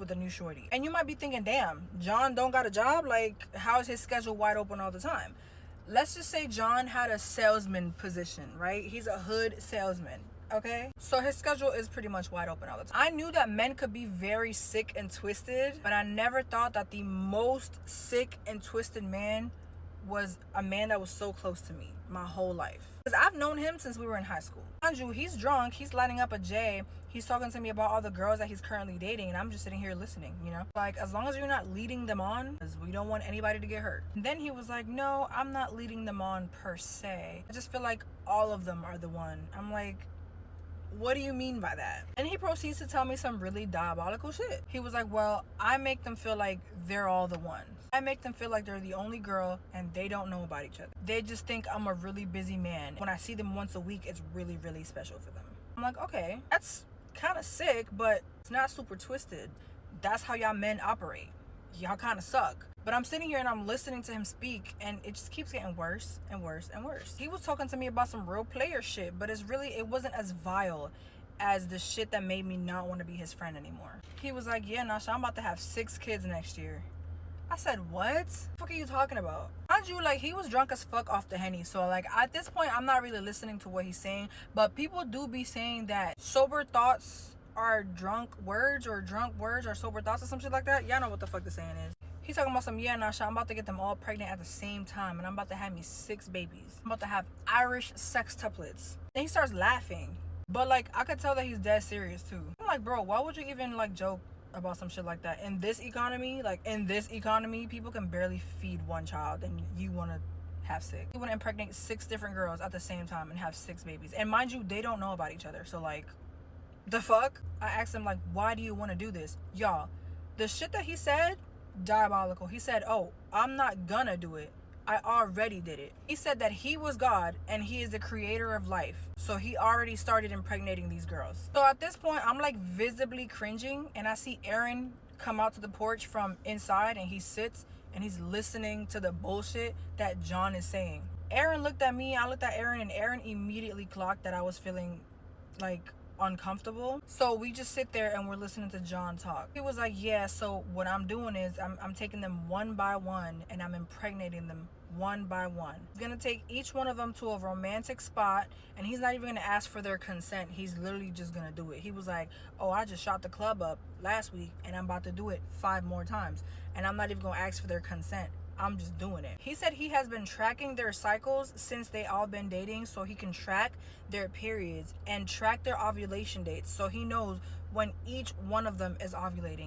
with a new shorty. And you might be thinking, damn, John don't got a job? Like, how is his schedule wide open all the time? Let's just say John had a salesman position, right? He's a hood salesman, okay? So his schedule is pretty much wide open all the time. I knew that men could be very sick and twisted, but I never thought that the most sick and twisted man was a man that was so close to me my whole life. Because I've known him since we were in high school. Mind you, he's drunk, he's lighting up a J, he's talking to me about all the girls that he's currently dating, and I'm just sitting here listening, you know? Like, as long as you're not leading them on, because we don't want anybody to get hurt. And then he was like, no, I'm not leading them on per se. I just feel like all of them are the one. I'm like, what do you mean by that? And he proceeds to tell me some really diabolical shit. He was like, well, I make them feel like they're all the one. I make them feel like they're the only girl and they don't know about each other. They just think I'm a really busy man. When I see them once a week, it's really, really special for them. I'm like, okay, that's kind of sick, but it's not super twisted. That's how y'all men operate. Y'all kind of suck. But I'm sitting here and I'm listening to him speak, and it just keeps getting worse and worse and worse. He was talking to me about some real player shit, but it wasn't as vile as the shit that made me not want to be his friend anymore. He was like, yeah, Nasha, I'm about to have 6 kids next year. I said, what the fuck are you talking about? Mind you, like, he was drunk as fuck off the Henny. So, like, at this point, I'm not really listening to what he's saying. But people do be saying that sober thoughts are drunk words, or drunk words are sober thoughts, or some shit like that. Y'all know what the fuck the saying is. He's talking about some, yeah, Nasha, I'm about to get them all pregnant at the same time, and I'm about to have me 6 babies. I'm about to have Irish sextuplets. And he starts laughing. But, like, I could tell that he's dead serious, too. I'm like, bro, why would you even, like, joke about some shit like that? In this economy, people can barely feed 1 child, and you want to have 6. You want to impregnate 6 different girls at the same time and have 6 babies. And mind you, they don't know about each other. So, like, the fuck? I asked him, like, why do you want to do this? Y'all, the shit that he said, diabolical. He said, oh, I'm not gonna do it, I already did it. He said that he was God and he is the creator of life, so he already started impregnating these girls. So at this point, I'm like visibly cringing, and I see Aaron come out to the porch from inside, and he sits and he's listening to the bullshit that John is saying. Aaron looked at me, I looked at Aaron, and Aaron immediately clocked that I was feeling like uncomfortable. So we just sit there and we're listening to John talk. He was like, yeah, so what I'm doing is I'm taking them one by one and I'm impregnating them one by one. He's gonna take each one of them to a romantic spot, and he's not even gonna ask for their consent. He's literally just gonna do it. He was like, oh, I just shot the club up last week and I'm about to do it 5 more times, and I'm not even gonna ask for their consent. I'm just doing it. He said he has been tracking their cycles since they all been dating, so he can track their periods and track their ovulation dates, so he knows when each one of them is ovulating.